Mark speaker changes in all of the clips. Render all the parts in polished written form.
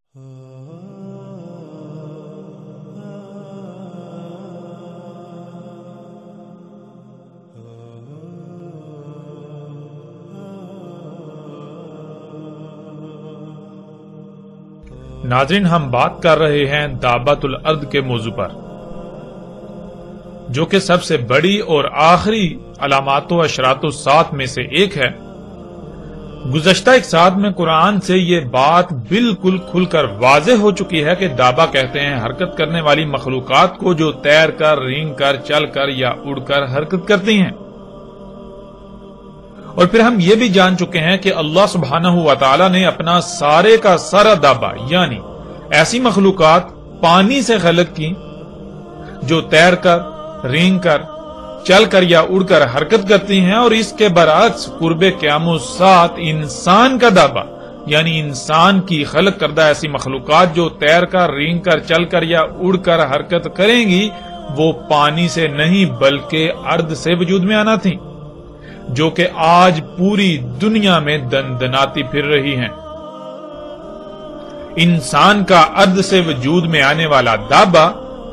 Speaker 1: ناظرین، ہم بات کر رہے ہیں دابۃ الارض کے موضوع پر، جو کہ سب سے بڑی اور آخری علامات و اشراط الساعۃ میں سے ایک ہے۔ گزشتہ ایک ساتھ میں قرآن سے یہ بات بالکل کھل کر واضح ہو چکی ہے کہ دابہ کہتے ہیں حرکت کرنے والی مخلوقات کو جو تیر کر، رینگ کر، چل کر یا اڑ کر حرکت کرتی ہیں۔ اور پھر ہم یہ بھی جان چکے ہیں کہ اللہ سبحانہ و تعالی نے اپنا سارے کا سارا دابہ یعنی ایسی مخلوقات پانی سے خلق کی جو تیر کر، رینگ کر، چل کر یا اڑ کر حرکت کرتی ہیں، اور اس کے برعکس قرب قیام الساعۃ انسان کا دابہ یعنی انسان کی خلق کردہ ایسی مخلوقات جو تیر کر، رینگ کر، چل کر یا اڑ کر حرکت کریں گی وہ پانی سے نہیں بلکہ ارض سے وجود میں آنا تھی، جو کہ آج پوری دنیا میں دندناتی پھر رہی ہیں۔ انسان کا ارض سے وجود میں آنے والا دابہ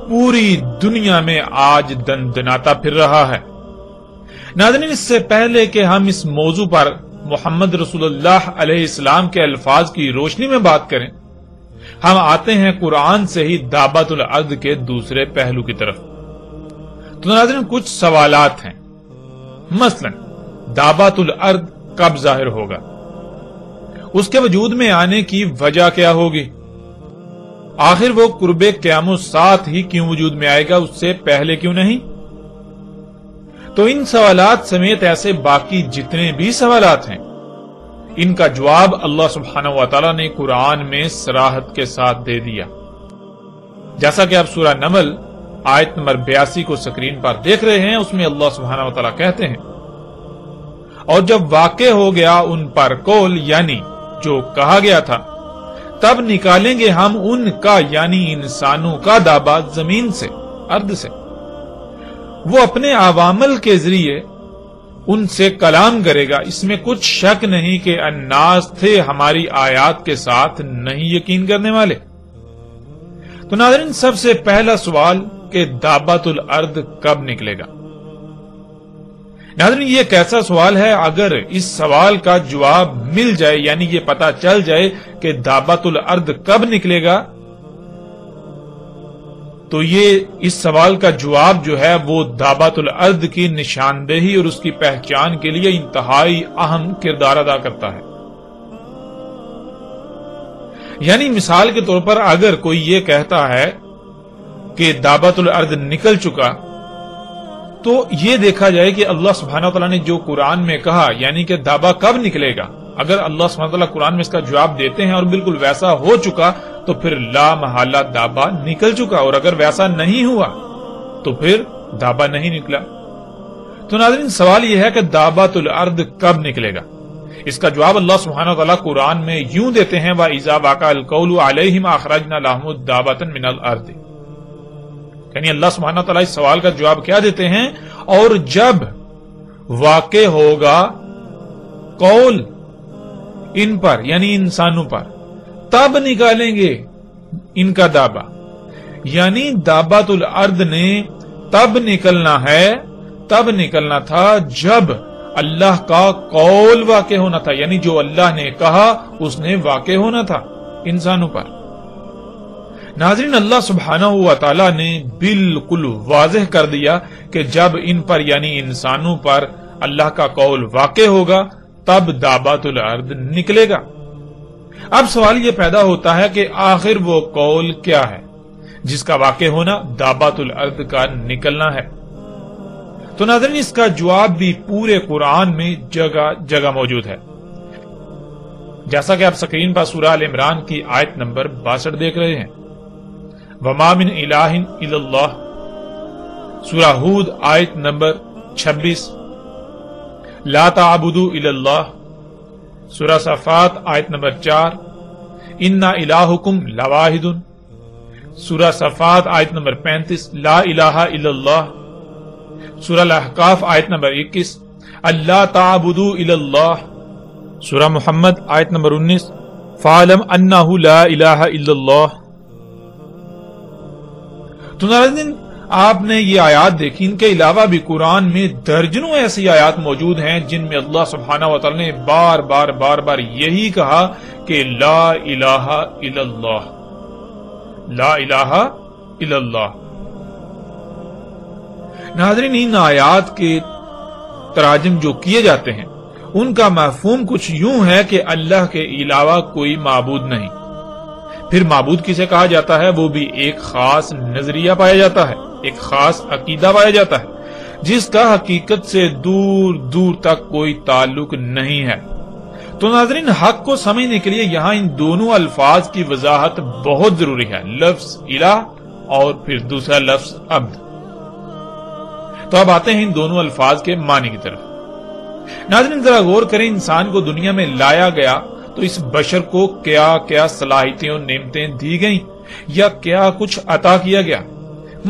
Speaker 1: پوری دنیا میں آج دندناتا پھر رہا ہے۔ ناظرین، اس سے پہلے کہ ہم اس موضوع پر محمد رسول اللہ علیہ السلام کے الفاظ کی روشنی میں بات کریں، ہم آتے ہیں قرآن سے ہی دابۃ الارض کے دوسرے پہلو کی طرف۔ تو ناظرین، کچھ سوالات ہیں، مثلا دابۃ الارض کب ظاہر ہوگا؟ اس کے وجود میں آنے کی وجہ کیا ہوگی؟ آخر وہ قرب قیام الساعۃ ہی کیوں وجود میں آئے گا، اس سے پہلے کیوں نہیں؟ تو ان سوالات سمیت ایسے باقی جتنے بھی سوالات ہیں، ان کا جواب اللہ سبحانہ و تعالی نے قرآن میں صراحت کے ساتھ دے دیا۔ جیسا کہ آپ سورہ نمل آیت نمبر 82 کو سکرین پر دیکھ رہے ہیں، اس میں اللہ سبحانہ و تعالی کہتے ہیں، اور جب واقع ہو گیا ان پر قول یعنی جو کہا گیا تھا، تب نکالیں گے ہم ان کا یعنی انسانوں کا دابہ زمین سے، ارض سے، وہ اپنے عوامل کے ذریعے ان سے کلام کرے گا۔ اس میں کچھ شک نہیں کہ الناس تھے ہماری آیات کے ساتھ نہیں یقین کرنے والے۔ تو ناظرین، سب سے پہلا سوال کہ دابۃ الارض کب نکلے گا؟ ناظرین، یہ کیسا سوال ہے؟ اگر اس سوال کا جواب مل جائے یعنی یہ پتا چل جائے کہ دابۃ الارض کب نکلے گا، تو یہ اس سوال کا جواب جو ہے وہ دابۃ الارض کی نشاندہی اور اس کی پہچان کے لیے انتہائی اہم کردار ادا کرتا ہے۔ یعنی مثال کے طور پر اگر کوئی یہ کہتا ہے کہ دابۃ الارض نکل چکا، تو یہ دیکھا جائے کہ اللہ سبحانہ وتعالی نے جو قرآن میں کہا یعنی کہ دابہ کب نکلے گا، اگر اللہ سبحانہ وتعالی قرآن میں اس کا جواب دیتے ہیں اور بالکل ویسا ہو چکا تو پھر لا محالہ دابہ نکل چکا، اور اگر ویسا نہیں ہوا تو پھر دابہ نہیں نکلا۔ تو ناظرین، سوال یہ ہے کہ دابۃ الارض کب نکلے گا؟ اس کا جواب اللہ سبحانہ وتعالی قرآن میں یوں دیتے ہیں، وَإِذَا وَقَعَ الْقَوْلُ عَلَيْهِمْ أَخْرَجْنَا لَهُمْ دَابَّةً مِنَ الْأَرْضِ۔ یعنی اللہ سبحانہ تعالیٰ اس سوال کا جواب کیا دیتے ہیں؟ اور جب واقع ہوگا قول ان پر یعنی انسانوں پر، تب نکالیں گے ان کا دابہ۔ یعنی دابۃ الارض نے تب نکلنا ہے، تب نکلنا تھا جب اللہ کا قول واقع ہونا تھا، یعنی جو اللہ نے کہا اس نے واقع ہونا تھا انسانوں پر۔ ناظرین، اللہ سبحانہ و تعالی نے بالکل واضح کر دیا کہ جب ان پر یعنی انسانوں پر اللہ کا قول واقع ہوگا تب دابۃ الارض نکلے گا۔ اب سوال یہ پیدا ہوتا ہے کہ آخر وہ قول کیا ہے جس کا واقع ہونا دابۃ الارض کا نکلنا ہے؟ تو ناظرین، اس کا جواب بھی پورے قرآن میں جگہ جگہ موجود ہے، جیسا کہ آپ سکرین پر سورہ ال عمران کی آیت نمبر 62 دیکھ رہے ہیں، وَمَا مِنْ إِلَٰهٍ إِلَّا اللَّهُ، سورہ ہود آیت نمبر 26، لَا تَعْبُدُوا إِلَّا اللَّهُ، سورہ صفات آیت نمبر 4، إِنَّا إِلَٰهُكُمْ لَوَاحِدٌ، سورہ صفات آیت نمبر 35، لَا إِلَٰهَ إِلَّا اللَّهُ، سورہ الاحقاف آیت نمبر 21، اللہ تعبدوا الا اللہ، سورہ محمد آیت نمبر 19، فَعَلَمْ أَنَّهُ لَا إِلَهَ إِلَّا اللَّهِ۔ تو ناظرین آپ نے یہ آیات دیکھی، ان کے علاوہ بھی قرآن میں درجنوں ایسی آیات موجود ہیں جن میں اللہ سبحانہ وتعالی نے بار بار یہی کہا کہ لا الہ الا اللہ، لا الہ الا اللہ۔ ناظرین ان آیات کے تراجم جو کیے جاتے ہیں ان کا مفہوم کچھ یوں ہے کہ اللہ کے علاوہ کوئی معبود نہیں۔ پھر معبود کسے کہا جاتا ہے؟ وہ بھی ایک خاص نظریہ پایا جاتا ہے، ایک خاص عقیدہ پایا جاتا ہے جس کا حقیقت سے دور دور تک کوئی تعلق نہیں ہے۔ تو ناظرین حق کو سمجھنے کے لیے یہاں ان دونوں الفاظ کی وضاحت بہت ضروری ہے، لفظ الہ اور پھر دوسرا لفظ عبد۔ تو اب آتے ہیں ان دونوں الفاظ کے معنی کی طرف۔ ناظرین ذرا غور کریں، انسان کو دنیا میں لایا گیا تو اس بشر کو کیا کیا صلاحیتیں اور نعمتیں دی گئیں یا کیا کچھ عطا کیا گیا۔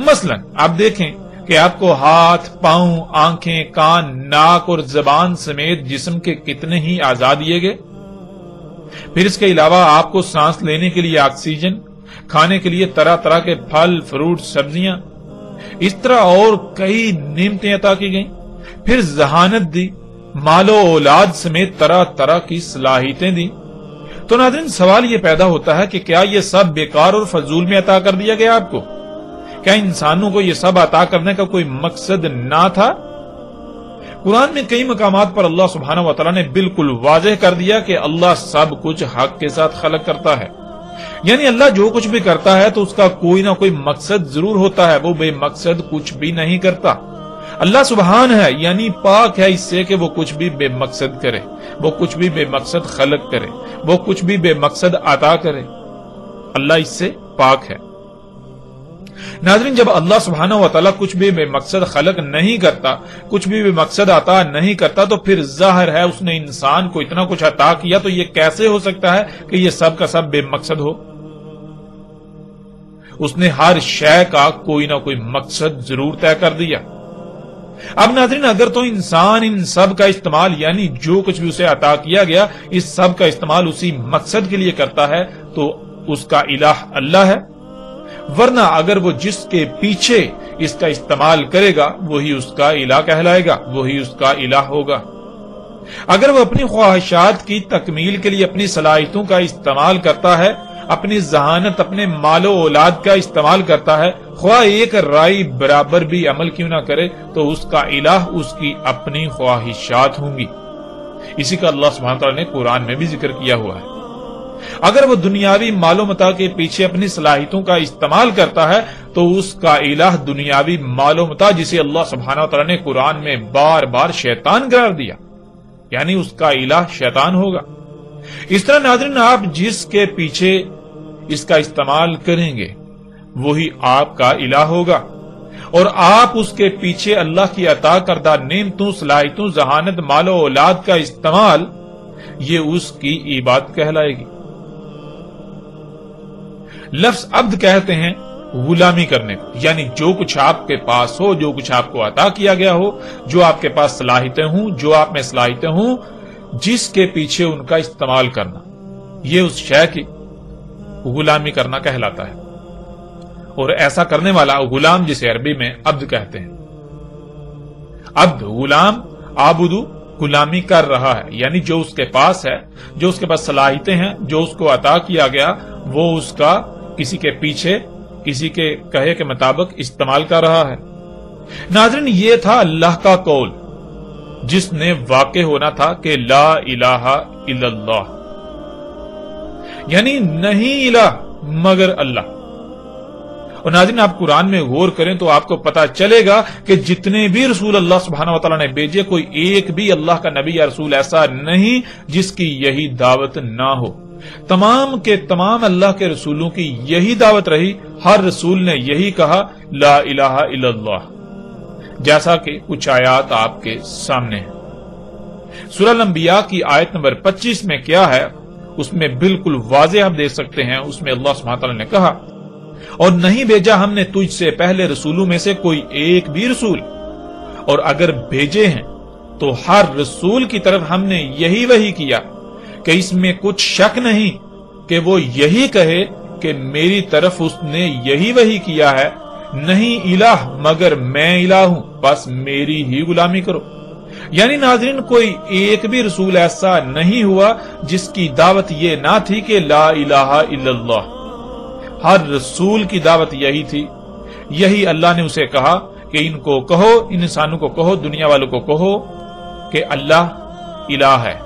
Speaker 1: مثلا آپ دیکھیں کہ آپ کو ہاتھ، پاؤں، آنکھیں، کان، ناک اور زبان سمیت جسم کے کتنے ہی اعضاء دیے گئے۔ پھر اس کے علاوہ آپ کو سانس لینے کے لیے آکسیجن، کھانے کے لیے طرح طرح کے پھل، فروٹ، سبزیاں، اس طرح اور کئی نعمتیں عطا کی گئیں۔ پھر ذہانت دی، مال و اولاد سمیت طرح طرح کی صلاحیتیں دی۔ تو ناظرین سوال یہ پیدا ہوتا ہے کہ کیا یہ سب بیکار اور فضول میں عطا کر دیا گیا آپ کو؟ کیا انسانوں کو یہ سب عطا کرنے کا کوئی مقصد نہ تھا؟ قرآن میں کئی مقامات پر اللہ سبحانہ وتعالی نے بالکل واضح کر دیا کہ اللہ سب کچھ حق کے ساتھ خلق کرتا ہے، یعنی اللہ جو کچھ بھی کرتا ہے تو اس کا کوئی نہ کوئی مقصد ضرور ہوتا ہے، وہ بے مقصد کچھ بھی نہیں کرتا۔ اللہ سبحان ہے، یعنی پاک ہے اس سے کہ وہ کچھ بھی بے مقصد کرے، وہ کچھ بھی بے مقصد خلق کرے، وہ کچھ بھی بے مقصد عطا کرے۔ اللہ اس سے پاک ہے۔ ناظرین جب اللہ سبحانہ وتعالی کچھ بھی بے مقصد خلق نہیں کرتا، کچھ بھی بے مقصد عطا نہیں کرتا، تو پھر ظاہر ہے اس نے انسان کو اتنا کچھ عطا کیا، تو یہ کیسے ہو سکتا ہے کہ یہ سب کا سب بے مقصد ہو؟ اس نے ہر شے کا کوئی نہ کوئی مقصد ضرور طے کر دیا۔ اب ناظرین اگر تو انسان ان سب کا استعمال، یعنی جو کچھ بھی اسے عطا کیا گیا، اس سب کا استعمال اسی مقصد کے لیے کرتا ہے تو اس کا الہ اللہ ہے، ورنہ اگر وہ جس کے پیچھے اس کا استعمال کرے گا وہی اس کا الہ کہلائے گا، وہی اس کا الہ ہوگا۔ اگر وہ اپنی خواہشات کی تکمیل کے لیے اپنی صلاحیتوں کا استعمال کرتا ہے، اپنی ذہانت، اپنے مال و اولاد کا استعمال کرتا ہے، خواہ ایک رائی برابر بھی عمل کیوں نہ کرے، تو اس کا الہ اس کی اپنی خواہشات ہوں گی۔ اسی کا اللہ سبحانہ وتعالی نے قرآن میں بھی ذکر کیا ہوا ہے۔ اگر وہ دنیاوی مال و متاع کے پیچھے اپنی صلاحیتوں کا استعمال کرتا ہے تو اس کا الہ دنیاوی مال و متاع، جسے اللہ سبحانہ وتعالی نے قرآن میں بار بار شیطان قرار دیا، یعنی اس کا الہ شیطان ہوگا۔ اس طرح ناظرین آپ جس کے پیچھے اس کا استعمال کریں گے وہی آپ کا الہ ہوگا، اور آپ اس کے پیچھے اللہ کی عطا کردہ نعمتوں، صلاحیتوں، ذہانت، مال و اولاد کا استعمال، یہ اس کی عبادت کہلائے گی۔ لفظ عبد کہتے ہیں غلامی کرنے کو، یعنی جو کچھ آپ کے پاس ہو، جو کچھ آپ کو عطا کیا گیا ہو، جو آپ کے پاس صلاحیتیں ہوں، جو آپ میں صلاحیتیں ہوں، جس کے پیچھے ان کا استعمال کرنا، یہ اس شے کی غلامی کرنا کہلاتا ہے۔ اور ایسا کرنے والا غلام، جسے عربی میں عبد کہتے ہیں، عبد، غلام، عابدو، غلامی کر رہا ہے، یعنی جو اس کے پاس ہے، جو اس کے پاس صلاحیتیں ہیں، جو اس کو عطا کیا گیا، وہ اس کا کسی کے پیچھے، کسی کے کہے کے مطابق استعمال کر رہا ہے۔ ناظرین یہ تھا اللہ کا قول جس نے واقع ہونا تھا کہ لا الہ الا اللہ، یعنی نہیں الہ مگر اللہ۔ اور ناظرین آپ قرآن میں غور کریں تو آپ کو پتا چلے گا کہ جتنے بھی رسول اللہ سبحانہ وتعالی نے بھیجے، کوئی ایک بھی اللہ کا نبی یا رسول ایسا نہیں جس کی یہی دعوت نہ ہو۔ تمام کے تمام اللہ کے رسولوں کی یہی دعوت رہی، ہر رسول نے یہی کہا لا الہ الا اللہ، جیسا کہ کچھ آیات آپ کے سامنے ہیں۔ سورہ الانبیاء کی آیت نمبر 25 میں کیا ہے اس میں بالکل واضح آپ دیکھ سکتے ہیں۔ اس میں اللہ سبحانہ وتعالی نے کہا، اور نہیں بھیجا ہم نے تجھ سے پہلے رسولوں میں سے کوئی ایک بھی رسول، اور اگر بھیجے ہیں تو ہر رسول کی طرف ہم نے یہی وحی کیا کہ اس میں کچھ شک نہیں کہ وہ یہی کہے کہ میری طرف اس نے یہی وحی کیا ہے، نہیں الہ مگر میں الہ ہوں، بس میری ہی غلامی کرو۔ یعنی ناظرین، کوئی ایک بھی رسول ایسا نہیں ہوا جس کی دعوت یہ نہ تھی کہ لا الہ الا اللہ۔ ہر رسول کی دعوت یہی تھی، یہی اللہ نے اسے کہا کہ ان کو کہو، ان انسانوں کو کہو، دنیا والوں کو کہو کہ اللہ الہ ہے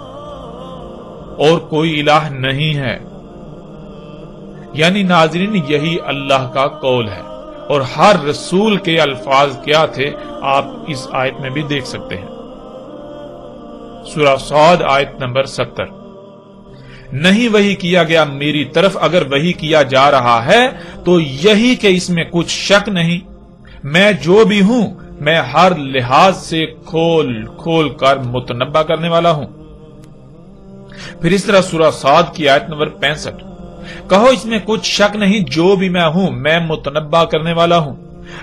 Speaker 1: اور کوئی الہ نہیں ہے۔ یعنی ناظرین، یہی اللہ کا قول ہے، اور ہر رسول کے الفاظ کیا تھے آپ اس آیت میں بھی دیکھ سکتے ہیں۔ سورہ صاد آیت نمبر 70۔ نہیں وحی کیا گیا میری طرف، اگر وحی کیا جا رہا ہے تو یہی کہ اس میں کچھ شک نہیں، میں جو بھی ہوں میں ہر لحاظ سے کھول کھول کر متنبع کرنے والا ہوں۔ پھر اس طرح سورہ صاد کی آیت نمبر 65، کہو اس میں کچھ شک نہیں، جو بھی میں ہوں میں متنبع کرنے والا ہوں۔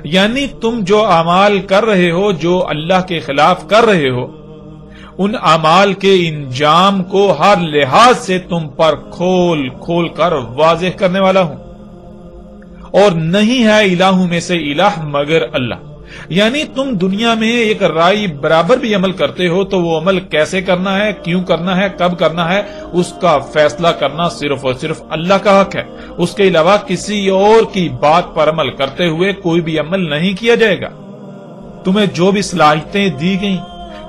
Speaker 1: یعنی تم جو اعمال کر رہے ہو، جو اللہ کے خلاف کر رہے ہو، ان اعمال کے انجام کو ہر لحاظ سے تم پر کھول کھول کر واضح کرنے والا ہوں۔ اور نہیں ہے الہوں میں سے الہ مگر اللہ۔ یعنی تم دنیا میں ایک رائے برابر بھی عمل کرتے ہو تو وہ عمل کیسے کرنا ہے، کیوں کرنا ہے، کب کرنا ہے، اس کا فیصلہ کرنا صرف اور صرف اللہ کا حق ہے۔ اس کے علاوہ کسی اور کی بات پر عمل کرتے ہوئے کوئی بھی عمل نہیں کیا جائے گا۔ تمہیں جو بھی صلاحیتیں دی گئیں،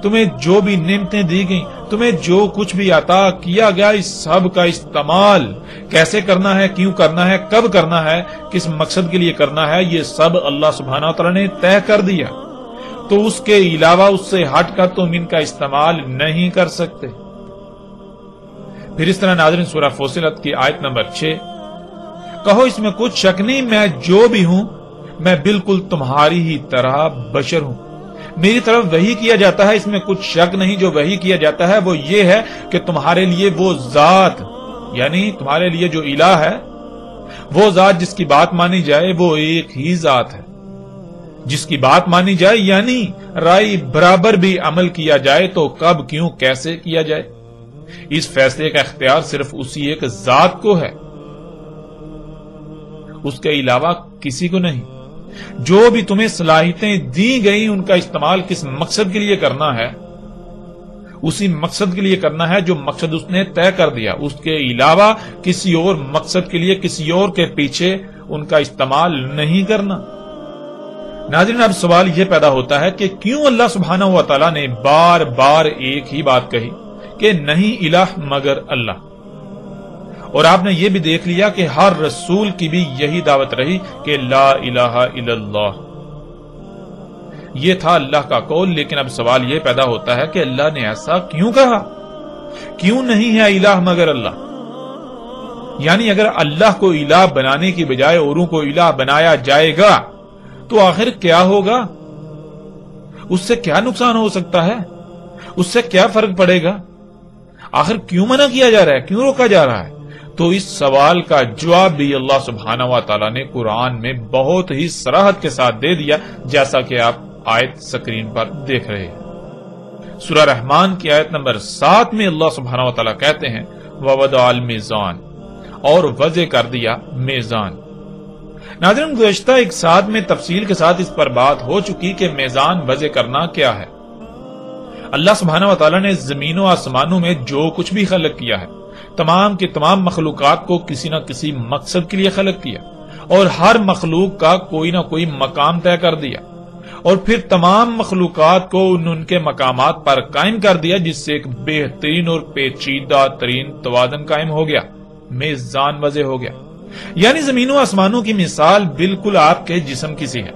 Speaker 1: تمہیں جو بھی نعمتیں دی گئیں، تمہیں جو کچھ بھی عطا کیا گیا، اس سب کا استعمال کیسے کرنا ہے، کیوں کرنا ہے، کب کرنا ہے، کس مقصد کے لیے کرنا ہے، یہ سب اللہ سبحانہ وتعالی نے طے کر دیا۔ تو اس کے علاوہ اس سے ہٹ کر تم ان کا استعمال نہیں کر سکتے۔ پھر اس طرح ناظرین سورہ فصلت کی آیت نمبر 6، کہو اس میں کچھ شک نہیں، میں جو بھی ہوں میں بالکل تمہاری ہی طرح بشر ہوں، میری طرف وحی کیا جاتا ہے، اس میں کچھ شک نہیں۔ جو وحی کیا جاتا ہے وہ یہ ہے کہ تمہارے لیے وہ ذات، یعنی تمہارے لیے جو الہ ہے، وہ ذات جس کی بات مانی جائے وہ ایک ہی ذات ہے، جس کی بات مانی جائے یعنی رائے برابر بھی عمل کیا جائے تو کب، کیوں، کیسے کیا جائے، اس فیصلے کا اختیار صرف اسی ایک ذات کو ہے، اس کے علاوہ کسی کو نہیں۔ جو بھی تمہیں صلاحیتیں دی گئی ان کا استعمال کس مقصد کے لیے کرنا ہے، اسی مقصد کے لیے کرنا ہے جو مقصد اس نے طے کر دیا، اس کے علاوہ کسی اور مقصد کے لیے کسی اور کے پیچھے ان کا استعمال نہیں کرنا۔ ناظرین، اب سوال یہ پیدا ہوتا ہے کہ کیوں اللہ سبحانہ و تعالی نے بار بار ایک ہی بات کہی کہ نہیں الہ مگر اللہ؟ اور آپ نے یہ بھی دیکھ لیا کہ ہر رسول کی بھی یہی دعوت رہی کہ لا الہ الا اللہ، یہ تھا اللہ کا قول۔ لیکن اب سوال یہ پیدا ہوتا ہے کہ اللہ نے ایسا کیوں کہا، کیوں نہیں ہے الہ مگر اللہ؟ یعنی اگر اللہ کو الہ بنانے کی بجائے اوروں کو الہ بنایا جائے گا تو آخر کیا ہوگا، اس سے کیا نقصان ہو سکتا ہے، اس سے کیا فرق پڑے گا، آخر کیوں منع کیا جا رہا ہے، کیوں روکا جا رہا ہے؟ تو اس سوال کا جواب بھی اللہ سبحانہ و تعالی نے قرآن میں بہت ہی صراحت کے ساتھ دے دیا، جیسا کہ آپ آیت سکرین پر دیکھ رہے ہیں۔ سورہ رحمان کی آیت نمبر 7 میں اللہ سبحانہ و تعالی کہتے ہیں وَوَضَعَ الْمِيزَانَ، اور وضع کر دیا میزان۔ ناظرین، گزشتہ ایک ساتھ میں تفصیل کے ساتھ اس پر بات ہو چکی کہ میزان وضع کرنا کیا ہے۔ اللہ سبحانہ و تعالی نے زمین و آسمانوں میں جو کچھ بھی خلق کیا ہے، تمام کے تمام مخلوقات کو کسی نہ کسی مقصد کے لیے خلق کیا، اور ہر مخلوق کا کوئی نہ کوئی مقام طے کر دیا، اور پھر تمام مخلوقات کو ان کے مقامات پر قائم کر دیا، جس سے ایک بہترین اور پیچیدہ ترین توازن قائم ہو گیا، میزان وضع ہو گیا۔ یعنی زمین و آسمانوں کی مثال بالکل آپ کے جسم کی سی ہے۔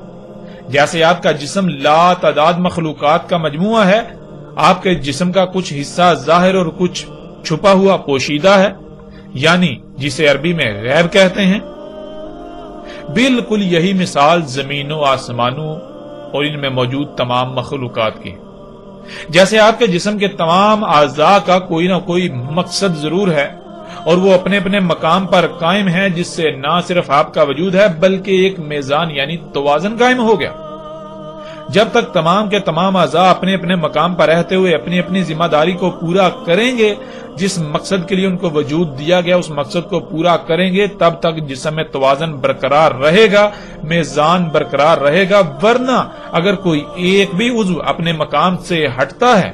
Speaker 1: جیسے آپ کا جسم لا تعداد مخلوقات کا مجموعہ ہے، آپ کے جسم کا کچھ حصہ ظاہر اور کچھ چھپا ہوا پوشیدہ ہے، یعنی جسے عربی میں غیب کہتے ہیں، بالکل یہی مثال زمین و آسمانوں اور ان میں موجود تمام مخلوقات کی۔ جیسے آپ کے جسم کے تمام اعضاء کا کوئی نہ کوئی مقصد ضرور ہے اور وہ اپنے اپنے مقام پر قائم ہے، جس سے نہ صرف آپ کا وجود ہے بلکہ ایک میزان یعنی توازن قائم ہو گیا۔ جب تک تمام کے تمام اعضاء اپنے اپنے مقام پر رہتے ہوئے اپنی اپنی ذمہ داری کو پورا کریں گے، جس مقصد کے لیے ان کو وجود دیا گیا اس مقصد کو پورا کریں گے، تب تک جسم میں توازن برقرار رہے گا، میزان برقرار رہے گا۔ ورنہ اگر کوئی ایک بھی عضو اپنے مقام سے ہٹتا ہے،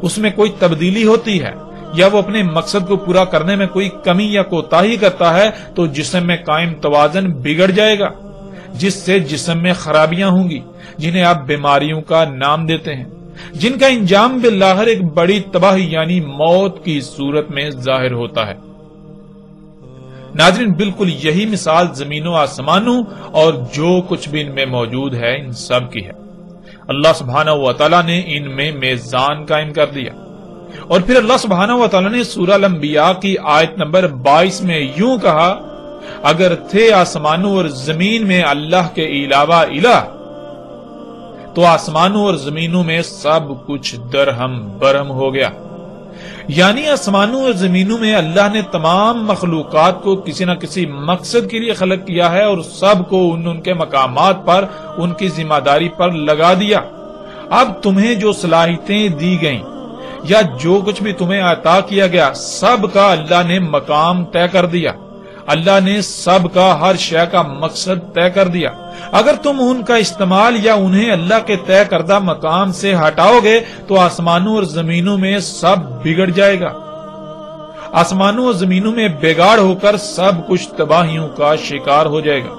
Speaker 1: اس میں کوئی تبدیلی ہوتی ہے یا وہ اپنے مقصد کو پورا کرنے میں کوئی کمی یا کوتاہی کرتا ہے، تو جسم میں قائم توازن بگڑ جائے گا، جس سے جسم میں خرابیاں ہوں گی، جنہیں آپ بیماریوں کا نام دیتے ہیں، جن کا انجام بالآخر ایک بڑی تباہی یعنی موت کی صورت میں ظاہر ہوتا ہے۔ ناظرین، بالکل یہی مثال زمین و آسمانوں اور جو کچھ بھی ان میں موجود ہے ان سب کی ہے۔ اللہ سبحانہ و تعالیٰ نے ان میں میزان قائم کر دیا، اور پھر اللہ سبحانہ و تعالیٰ نے سورہ الانبیاء کی آیت نمبر 22 میں یوں کہا، اگر تھے آسمانوں اور زمین میں اللہ کے علاوہ الہ، تو آسمانوں اور زمینوں میں سب کچھ درہم برہم ہو گیا۔ یعنی آسمانوں اور زمینوں میں اللہ نے تمام مخلوقات کو کسی نہ کسی مقصد کے لیے خلق کیا ہے، اور سب کو ان کے مقامات پر ان کی ذمہ داری پر لگا دیا۔ اب تمہیں جو صلاحیتیں دی گئیں یا جو کچھ بھی تمہیں عطا کیا گیا، سب کا اللہ نے مقام طے کر دیا، اللہ نے سب کا ہر شے کا مقصد طے کر دیا۔ اگر تم ان کا استعمال یا انہیں اللہ کے طے کردہ مقام سے ہٹاؤ گے تو آسمانوں اور زمینوں میں سب بگڑ جائے گا، آسمانوں اور زمینوں میں بگاڑ ہو کر سب کچھ تباہیوں کا شکار ہو جائے گا۔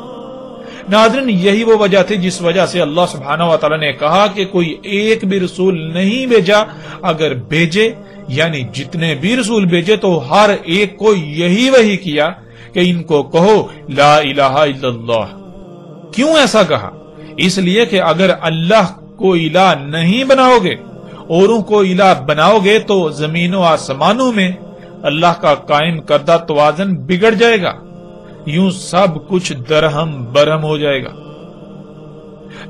Speaker 1: ناظرین، یہی وہ وجہ تھی جس وجہ سے اللہ سبحانہ و تعالیٰ نے کہا کہ کوئی ایک بھی رسول نہیں بھیجا، اگر بھیجے یعنی جتنے بھی رسول بھیجے تو ہر ایک کو یہی وحی کیا کہ ان کو کہو لا الہ الا اللہ۔ کیوں ایسا کہا؟ اس لیے کہ اگر اللہ کو الہ نہیں بناؤ گے، اوروں کو الہ بناؤ گے، تو زمین و آسمانوں میں اللہ کا قائم کردہ توازن بگڑ جائے گا، یوں سب کچھ درہم برہم ہو جائے گا۔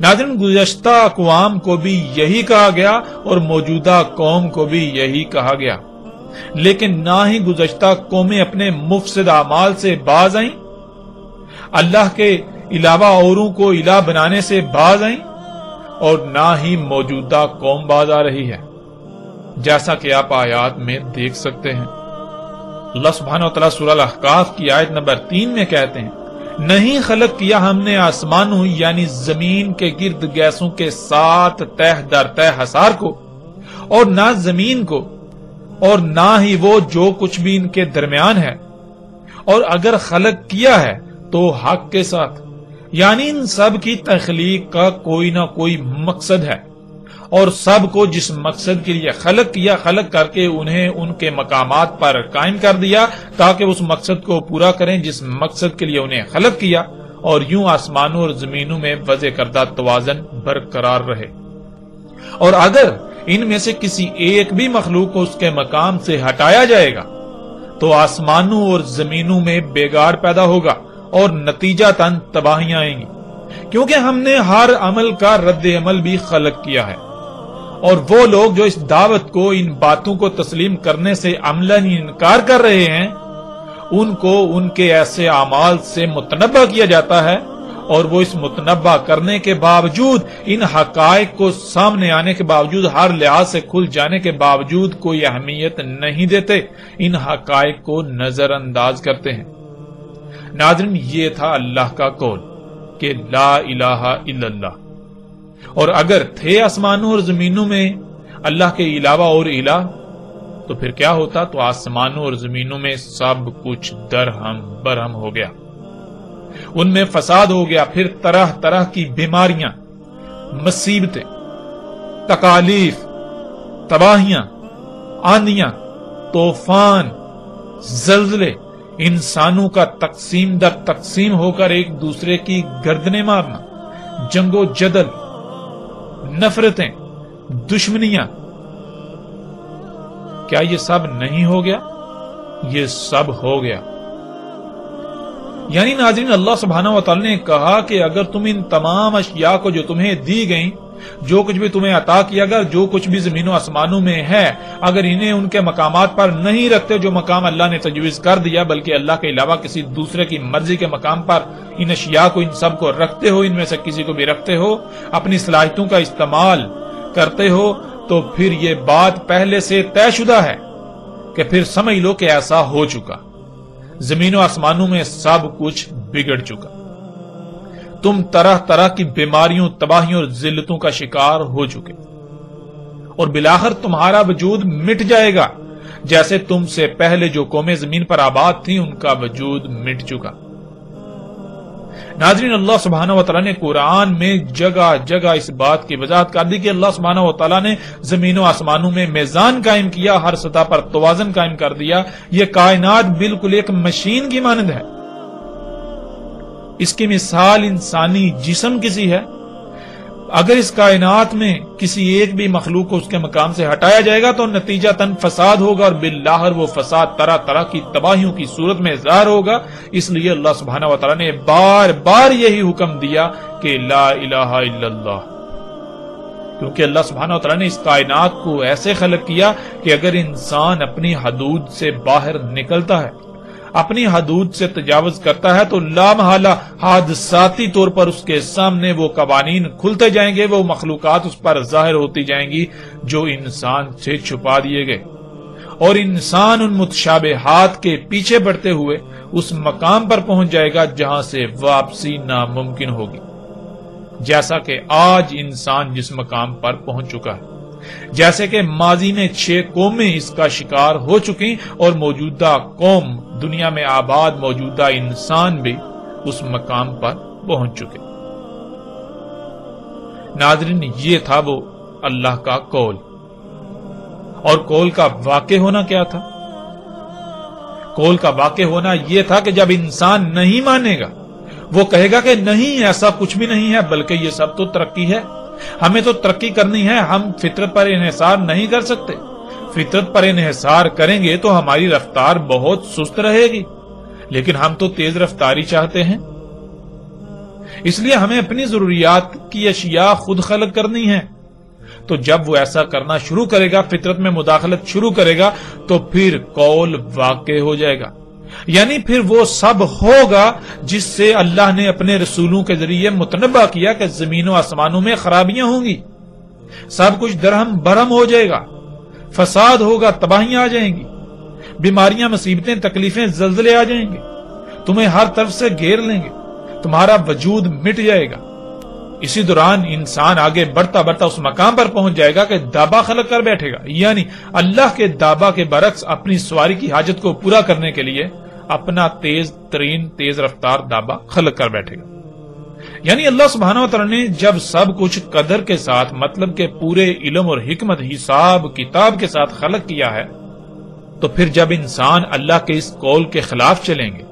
Speaker 1: ناظرین، گزشتہ اقوام کو بھی یہی کہا گیا اور موجودہ قوم کو بھی یہی کہا گیا، لیکن نہ ہی گزشتہ قومیں اپنے مفسد اعمال سے باز آئیں، اللہ کے علاوہ اوروں کو الہ بنانے سے باز آئیں، اور نہ ہی موجودہ قوم باز آ رہی ہے، جیسا کہ آپ آیات میں دیکھ سکتے ہیں۔ اللہ سبحانہ و تعالیٰ سورہ الاحقاف کی آیت نمبر 3 میں کہتے ہیں، نہیں خلق کیا ہم نے آسمانوں یعنی زمین کے گرد گیسوں کے ساتھ تہ در تہ حصار کو، اور نہ زمین کو، اور نہ ہی وہ جو کچھ بھی ان کے درمیان ہے، اور اگر خلق کیا ہے تو حق کے ساتھ، یعنی ان سب کی تخلیق کا کوئی نہ کوئی مقصد ہے، اور سب کو جس مقصد کے لیے خلق کیا، خلق کر کے انہیں ان کے مقامات پر قائم کر دیا تاکہ اس مقصد کو پورا کریں جس مقصد کے لیے انہیں خلق کیا، اور یوں آسمانوں اور زمینوں میں وضع کردہ توازن برقرار رہے۔ اور اگر ان میں سے کسی ایک بھی مخلوق کو اس کے مقام سے ہٹایا جائے گا تو آسمانوں اور زمینوں میں بگاڑ پیدا ہوگا اور نتیجہ تباہیاں آئیں گی، کیونکہ ہم نے ہر عمل کا رد عمل بھی خلق کیا ہے، اور وہ لوگ جو اس دعوت کو، ان باتوں کو تسلیم کرنے سے عملاً انکار کر رہے ہیں، ان کو ان کے ایسے اعمال سے متنبہ کیا جاتا ہے، اور وہ اس متنبہ کرنے کے باوجود، ان حقائق کو سامنے آنے کے باوجود، ہر لحاظ سے کھل جانے کے باوجود کوئی اہمیت نہیں دیتے، ان حقائق کو نظر انداز کرتے ہیں۔ ناظرین، یہ تھا اللہ کا قول کہ لا الہ الا اللہ، اور اگر تھے آسمانوں اور زمینوں میں اللہ کے علاوہ اور الہ، تو پھر کیا ہوتا؟ تو آسمانوں اور زمینوں میں سب کچھ درہم برہم ہو گیا، ان میں فساد ہو گیا، پھر طرح طرح کی بیماریاں، مصیبتیں، تکالیف، تباہیاں، آندیاں، طوفان، زلزلے، انسانوں کا تقسیم در تقسیم ہو کر ایک دوسرے کی گردنیں مارنا، جنگ و جدل، نفرتیں، دشمنیاں، کیا یہ سب نہیں ہو گیا؟ یہ سب ہو گیا۔ یعنی ناظرین، اللہ سبحانہ و تعالی نے کہا کہ اگر تم ان تمام اشیاء کو جو تمہیں دی گئیں جو کچھ بھی تمہیں عطا کیا گیا، جو کچھ بھی زمین و آسمانوں میں ہے، اگر انہیں ان کے مقامات پر نہیں رکھتے جو مقام اللہ نے تجویز کر دیا، بلکہ اللہ کے علاوہ کسی دوسرے کی مرضی کے مقام پر ان اشیاء کو، ان سب کو رکھتے ہو، ان میں سے کسی کو بھی رکھتے ہو، اپنی صلاحیتوں کا استعمال کرتے ہو، تو پھر یہ بات پہلے سے طے شدہ ہے کہ پھر سمجھ لو کہ ایسا ہو چکا، زمین و آسمانوں میں سب کچھ بگڑ چکا، تم طرح طرح کی بیماریوں، تباہیوں اور ذلتوں کا شکار ہو چکے، اور بالآخر تمہارا وجود مٹ جائے گا، جیسے تم سے پہلے جو قومیں زمین پر آباد تھیں ان کا وجود مٹ چکا۔ ناظرین، اللہ سبحانہ و تعالیٰ نے قرآن میں جگہ جگہ اس بات کی وضاحت کر دی کہ اللہ سبحانہ و تعالیٰ نے زمین و آسمانوں میں میزان قائم کیا، ہر سطح پر توازن قائم کر دیا۔ یہ کائنات بالکل ایک مشین کی مانند ہے، اس کی مثال انسانی جسم کسی ہے۔ اگر اس کائنات میں کسی ایک بھی مخلوق کو اس کے مقام سے ہٹایا جائے گا تو نتیجتاً فساد ہوگا، اور بالآخر وہ فساد طرح طرح کی تباہیوں کی صورت میں ظاہر ہوگا۔ اس لیے اللہ سبحانہ و تعالیٰ نے بار بار یہی حکم دیا کہ لا الہ الا اللہ، کیونکہ اللہ سبحانہ و تعالیٰ نے اس کائنات کو ایسے خلق کیا کہ اگر انسان اپنی حدود سے باہر نکلتا ہے، اپنی حدود سے تجاوز کرتا ہے، تو لامحالہ حادثاتی طور پر اس کے سامنے وہ قوانین کھلتے جائیں گے، وہ مخلوقات اس پر ظاہر ہوتی جائیں گی جو انسان سے چھپا دیے گئے، اور انسان ان متشابہات کے پیچھے بڑھتے ہوئے اس مقام پر پہنچ جائے گا جہاں سے واپسی ناممکن ہوگی، جیسا کہ آج انسان جس مقام پر پہنچ چکا ہے۔ جیسے کہ ماضی میں 6 قومیں اس کا شکار ہو چکی، اور موجودہ قوم، دنیا میں آباد موجودہ انسان بھی اس مقام پر پہنچ چکے۔ ناظرین، یہ تھا وہ اللہ کا قول، اور قول کا واقع ہونا کیا تھا؟ قول کا واقع ہونا یہ تھا کہ جب انسان نہیں مانے گا، وہ کہے گا کہ نہیں، ایسا کچھ بھی نہیں ہے، بلکہ یہ سب تو ترقی ہے، ہمیں تو ترقی کرنی ہے، ہم فطرت پر انحصار نہیں کر سکتے، فطرت پر انحصار کریں گے تو ہماری رفتار بہت سست رہے گی، لیکن ہم تو تیز رفتاری چاہتے ہیں، اس لیے ہمیں اپنی ضروریات کی اشیاء خود خلق کرنی ہے۔ تو جب وہ ایسا کرنا شروع کرے گا، فطرت میں مداخلت شروع کرے گا، تو پھر قول واقع ہو جائے گا، یعنی پھر وہ سب ہوگا جس سے اللہ نے اپنے رسولوں کے ذریعے متنبہ کیا کہ زمین و آسمانوں میں خرابیاں ہوں گی، سب کچھ درہم برہم ہو جائے گا، فساد ہوگا، تباہیاں آ جائیں گی، بیماریاں، مصیبتیں، تکلیفیں، زلزلے آ جائیں گے، تمہیں ہر طرف سے گھیر لیں گے، تمہارا وجود مٹ جائے گا۔ اسی دوران انسان آگے بڑھتا بڑھتا اس مقام پر پہنچ جائے گا کہ دابا خلق کر بیٹھے گا، یعنی اللہ کے دابا کے برعکس اپنی سواری کی حاجت کو پورا کرنے کے لیے اپنا تیز ترین تیز رفتار دابا خلق کر بیٹھے گا۔ یعنی اللہ سبحانہ و تعالیٰ نے جب سب کچھ قدر کے ساتھ، مطلب کہ پورے علم اور حکمت، حساب کتاب کے ساتھ خلق کیا ہے، تو پھر جب انسان اللہ کے اس قول کے خلاف چلیں گے،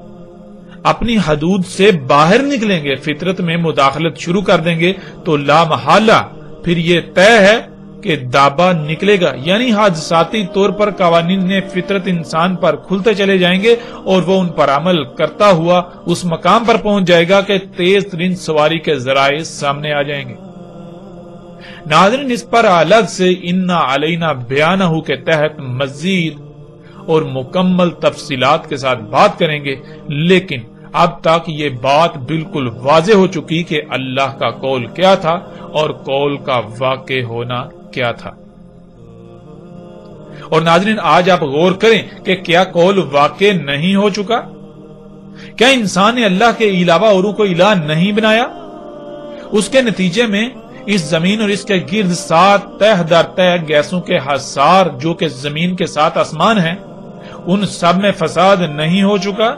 Speaker 1: اپنی حدود سے باہر نکلیں گے، فطرت میں مداخلت شروع کر دیں گے، تو لامحالہ پھر یہ طے ہے کہ دابا نکلے گا، یعنی حادثاتی طور پر قوانین فطرت انسان پر کھلتے چلے جائیں گے، اور وہ ان پر عمل کرتا ہوا اس مقام پر پہنچ جائے گا کہ تیز ترین سواری کے ذرائع سامنے آ جائیں گے۔ ناظرین، اس پر الگ سے انا علینا بیانہ کے تحت مزید اور مکمل تفصیلات کے ساتھ بات کریں گے، لیکن اب تک یہ بات بالکل واضح ہو چکی کہ اللہ کا قول کیا تھا اور قول کا واقع ہونا کیا تھا۔ اور ناظرین، آج آپ غور کریں کہ کیا قول واقع نہیں ہو چکا؟ کیا انسان نے اللہ کے علاوہ اوروں کو الہ نہیں بنایا؟ اس کے نتیجے میں اس زمین اور اس کے گرد 7 تہ در تہ گیسوں کے حصار جو کہ زمین کے 7 آسمان ہیں، ان سب میں فساد نہیں ہو چکا؟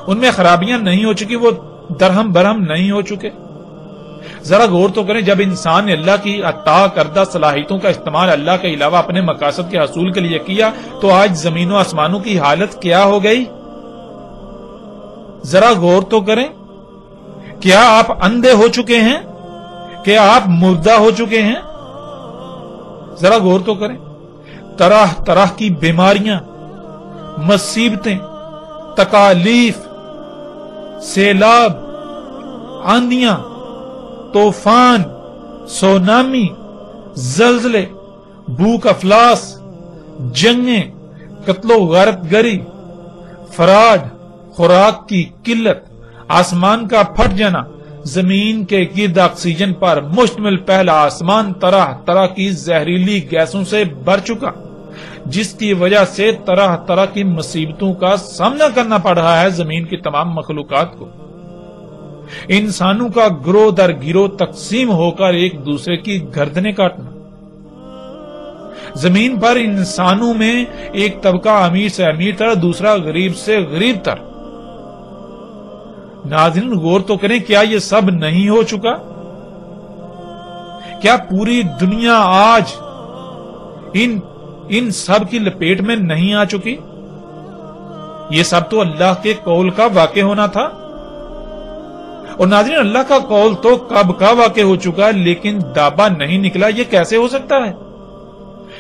Speaker 1: ان میں خرابیاں نہیں ہو چکی؟ وہ درہم برہم نہیں ہو چکے؟ ذرا غور تو کریں، جب انسان نے اللہ کی عطا کردہ صلاحیتوں کا استعمال اللہ کے علاوہ اپنے مقاصد کے حصول کے لیے کیا، تو آج زمین و آسمانوں کی حالت کیا ہو گئی؟ ذرا غور تو کریں، کیا آپ اندھے ہو چکے ہیں؟ کیا آپ مردہ ہو چکے ہیں؟ ذرا غور تو کریں، طرح طرح کی بیماریاں، مصیبتیں، تکالیف، سیلاب، آندیاں، طوفان، سونامی، زلزلے، بھوک افلاس، جنگیں، قتل و غارت گری، فراڈ، خوراک کی قلت، آسمان کا پھٹ جانا، زمین کے گرد آکسیجن پر مشتمل پہلا آسمان طرح طرح کی زہریلی گیسوں سے بھر چکا، جس کی وجہ سے طرح طرح کی مصیبتوں کا سامنا کرنا پڑ رہا ہے زمین کی تمام مخلوقات کو۔ انسانوں کا گروہ در گروہ تقسیم ہو کر ایک دوسرے کی گردنیں کاٹنا، زمین پر انسانوں میں ایک طبقہ امیر سے امیر تر، دوسرا غریب سے غریب تر۔ ناظرین غور تو کریں، کیا یہ سب نہیں ہو چکا؟ کیا پوری دنیا آج ان سب کی لپیٹ میں نہیں آ چکی؟ یہ سب تو اللہ کے قول کا واقع ہونا تھا۔ اور ناظرین اللہ کا قول تو کب کا واقع ہو چکا، لیکن دابا نہیں نکلا، یہ کیسے ہو سکتا ہے؟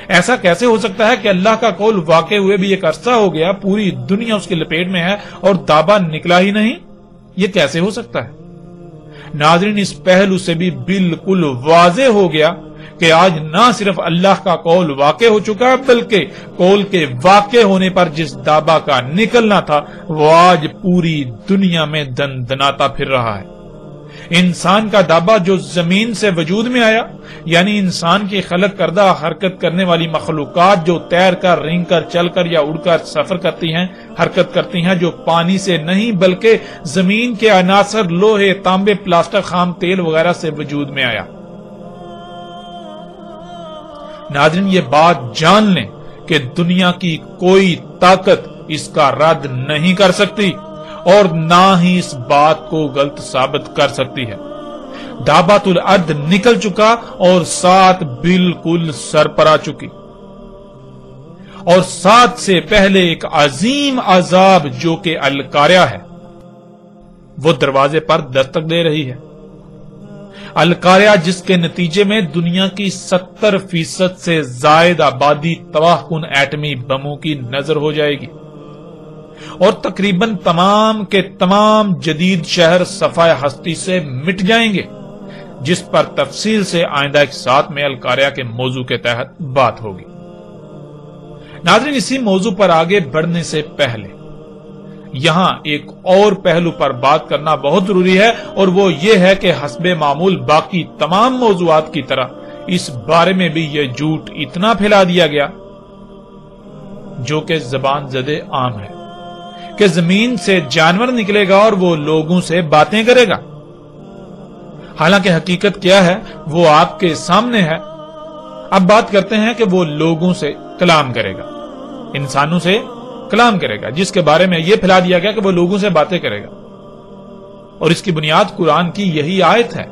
Speaker 1: ایسا کیسے ہو سکتا ہے کہ اللہ کا قول واقع ہوئے بھی ایک عرصہ ہو گیا، پوری دنیا اس کی لپیٹ میں ہے اور دابا نکلا ہی نہیں؟ یہ کیسے ہو سکتا ہے؟ ناظرین اس پہلو سے بھی بالکل واضح ہو گیا کہ آج نہ صرف اللہ کا قول واقع ہو چکا، بلکہ قول کے واقع ہونے پر جس دابا کا نکلنا تھا وہ آج پوری دنیا میں دندناتا پھر رہا ہے۔ انسان کا دابا جو زمین سے وجود میں آیا، یعنی انسان کی خلق کردہ حرکت کرنے والی مخلوقات جو تیر کر، رینگ کر، چل کر یا اڑ کر سفر کرتی ہیں، حرکت کرتی ہیں، جو پانی سے نہیں بلکہ زمین کے عناصر لوہے، تانبے، پلاسٹک، خام تیل وغیرہ سے وجود میں آیا۔ ناظرین یہ بات جان لیں کہ دنیا کی کوئی طاقت اس کا رد نہیں کر سکتی اور نہ ہی اس بات کو غلط ثابت کر سکتی ہے۔ دابۃ الارض نکل چکا اور ساتھ بالکل سر پر آ چکی، اور ساتھ سے پہلے ایک عظیم عذاب جو کہ القاریہ ہے وہ دروازے پر دستک دے رہی ہے۔ القاریہ جس کے نتیجے میں دنیا کی 70% سے زائد آبادی تباہ کن ایٹمی بموں کی نظر ہو جائے گی، اور تقریباً تمام کے تمام جدید شہر صفحہ ہستی سے مٹ جائیں گے، جس پر تفصیل سے آئندہ ایک ساتھ میں القاریہ کے موضوع کے تحت بات ہوگی۔ ناظرین اسی موضوع پر آگے بڑھنے سے پہلے یہاں ایک اور پہلو پر بات کرنا بہت ضروری ہے، اور وہ یہ ہے کہ حسب معمول باقی تمام موضوعات کی طرح اس بارے میں بھی یہ جھوٹ اتنا پھیلا دیا گیا جو کہ زبان زدے عام ہے کہ زمین سے جانور نکلے گا اور وہ لوگوں سے باتیں کرے گا۔ حالانکہ حقیقت کیا ہے وہ آپ کے سامنے ہے۔ اب بات کرتے ہیں کہ وہ لوگوں سے کلام کرے گا، انسانوں سے کلام کرے گا، جس کے بارے میں یہ پھیلا دیا گیا کہ وہ لوگوں سے باتیں کرے گا، اور اس کی بنیاد قرآن کی یہی آیت ہے،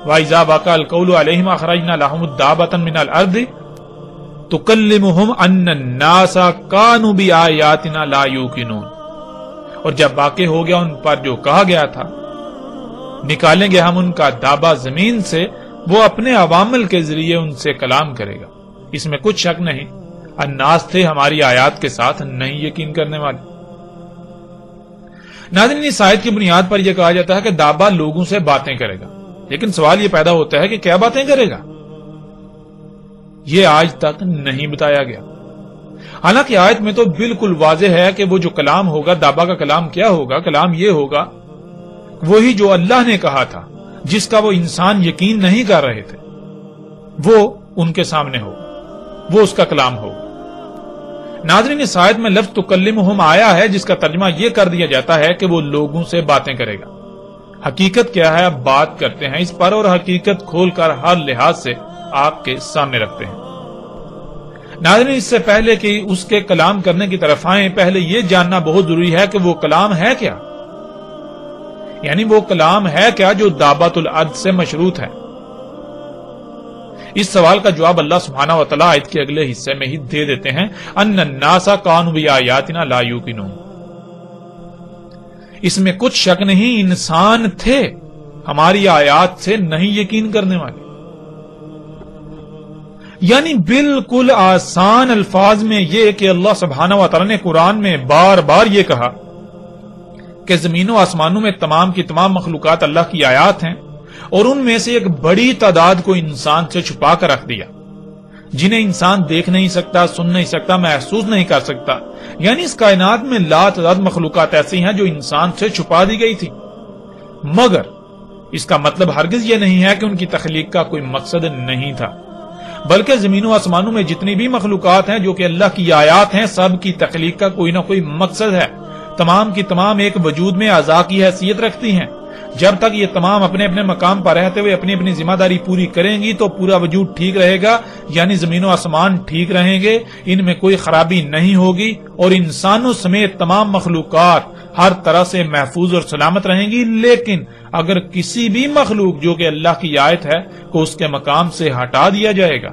Speaker 1: وَإِذَا وَقَعَ الْقَوْلُ عَلَيْهِمْ أَخْرَجْنَا لَهُمْ دَابَّةً مِنَ الْأَرْضِ تُكَلِّمُهُمْ أَنَّ النَّاسَ كَانُوا بِآيَاتِنَا لَا يُوقِنُونَ۔ اور جب واقع ہو گیا ان پر جو کہا گیا تھا، نکالیں گے ہم ان کا دابا زمین سے، وہ اپنے عوامل کے ذریعے ان سے کلام کرے گا، اس میں کچھ شک نہیں، الناس تھے ہماری آیات کے ساتھ نہیں یقین کرنے والے۔ ناظرین اس آیت کی بنیاد پر یہ کہا جاتا ہے کہ دابا لوگوں سے باتیں کرے گا، لیکن سوال یہ پیدا ہوتا ہے کہ کیا باتیں کرے گا؟ یہ آج تک نہیں بتایا گیا۔ حالانکہ آیت میں تو بالکل واضح ہے کہ وہ جو کلام ہوگا، دابا کا کلام کیا ہوگا؟ کلام یہ ہوگا وہی جو اللہ نے کہا تھا، جس کا وہ انسان یقین نہیں کر رہے تھے، وہ ان کے سامنے ہو، وہ اس کا کلام ہو۔ ناظرین اس آیت میں لفظ تکلمہم آیا ہے، جس کا ترجمہ یہ کر دیا جاتا ہے کہ وہ لوگوں سے باتیں کرے گا۔ حقیقت کیا ہے اب بات کرتے ہیں اس پر، اور حقیقت کھول کر ہر لحاظ سے آپ کے سامنے رکھتے ہیں۔ ناظرین اس سے پہلے کہ اس کے کلام کرنے کی طرف آئیں، پہلے یہ جاننا بہت ضروری ہے کہ وہ کلام ہے کیا، یعنی وہ کلام ہے کیا جو دابۃ الارض سے مشروط ہے۔ اس سوال کا جواب اللہ سبحانہ و تعالیٰ آیت کے اگلے حصے میں ہی دے دیتے ہیں، ان الناس کانوا بآیاتنا لا یوقنون۔ اس میں کچھ شک نہیں، انسان تھے ہماری آیات سے نہیں یقین کرنے والے۔ یعنی بالکل آسان الفاظ میں یہ کہ اللہ سبحانہ و تعالیٰ نے قرآن میں بار بار یہ کہا کہ زمین و آسمانوں میں تمام کی تمام مخلوقات اللہ کی آیات ہیں، اور ان میں سے ایک بڑی تعداد کو انسان سے چھپا کر رکھ دیا، جنہیں انسان دیکھ نہیں سکتا، سن نہیں سکتا، محسوس نہیں کر سکتا۔ یعنی اس کائنات میں لاتعداد مخلوقات ایسی ہیں جو انسان سے چھپا دی گئی تھی، مگر اس کا مطلب ہرگز یہ نہیں ہے کہ ان کی تخلیق کا کوئی مقصد نہیں تھا، بلکہ زمین و آسمانوں میں جتنی بھی مخلوقات ہیں جو کہ اللہ کی آیات ہیں، سب کی تخلیق کا کوئی نہ کوئی مقصد ہے۔ تمام کی تمام ایک وجود میں اعضاء کی حیثیت رکھتی ہیں۔ جب تک یہ تمام اپنے اپنے مقام پر رہتے ہوئے اپنی اپنی ذمہ داری پوری کریں گی تو پورا وجود ٹھیک رہے گا، یعنی زمین و آسمان ٹھیک رہیں گے، ان میں کوئی خرابی نہیں ہوگی، اور انسانوں سمیت تمام مخلوقات ہر طرح سے محفوظ اور سلامت رہیں گی۔ لیکن اگر کسی بھی مخلوق جو کہ اللہ کی آیت ہے کو اس کے مقام سے ہٹا دیا جائے گا،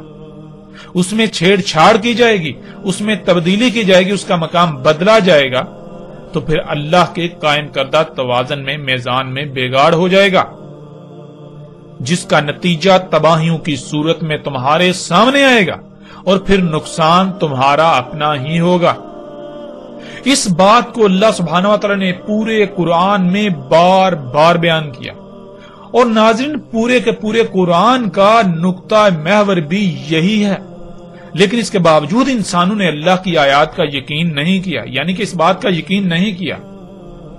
Speaker 1: اس میں چھیڑ چھاڑ کی جائے گی، اس میں تبدیلی کی جائے گی، اس کا مقام بدلا جائے گا، تو پھر اللہ کے قائم کردہ توازن میں، میزان میں بگاڑ ہو جائے گا، جس کا نتیجہ تباہیوں کی صورت میں تمہارے سامنے آئے گا، اور پھر نقصان تمہارا اپنا ہی ہوگا۔ اس بات کو اللہ سبحانہ و تعالی نے پورے قرآن میں بار بار بیان کیا، اور ناظرین پورے کے پورے قرآن کا نقطہ محور بھی یہی ہے، لیکن اس کے باوجود انسانوں نے اللہ کی آیات کا یقین نہیں کیا، یعنی کہ اس بات کا یقین نہیں کیا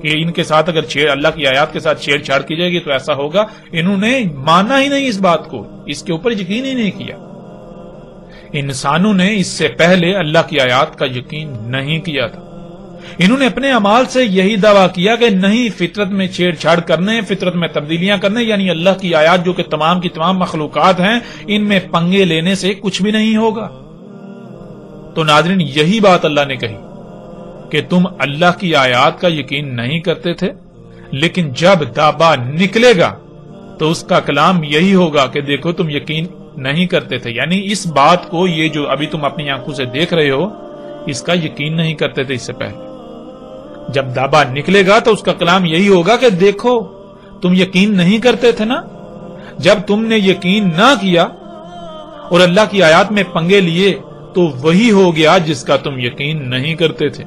Speaker 1: کہ ان کے ساتھ اگر اللہ کی آیات کے ساتھ چھیڑ چھاڑ کی جائے گی تو ایسا ہوگا۔ انہوں نے مانا ہی نہیں اس بات کو، اس کے اوپر یقین ہی نہیں کیا۔ انسانوں نے اس سے پہلے اللہ کی آیات کا یقین نہیں کیا تھا۔ انہوں نے اپنے اعمال سے یہی دعویٰ کیا کہ نہیں، فطرت میں چھیڑ چھاڑ کرنے، فطرت میں تبدیلیاں کرنے، یعنی اللہ کی آیات جو کہ تمام کی تمام مخلوقات ہیں، ان میں پنگے لینے سے کچھ بھی نہیں ہوگا۔ تو ناظرین یہی بات اللہ نے کہی کہ تم اللہ کی آیات کا یقین نہیں کرتے تھے، لیکن جب دابا نکلے گا تو اس کا کلام یہی ہوگا کہ دیکھو تم یقین نہیں کرتے تھے، یعنی اس بات کو، یہ جو ابھی تم اپنی آنکھوں سے دیکھ رہے ہو، اس کا یقین نہیں کرتے تھے اس سے پہلے۔ جب دابا نکلے گا تو اس کا کلام یہی ہوگا کہ دیکھو تم یقین نہیں کرتے تھے نا، جب تم نے یقین نہ کیا اور اللہ کی آیات میں پنگے لیے تو وہی ہو گیا جس کا تم یقین نہیں کرتے تھے۔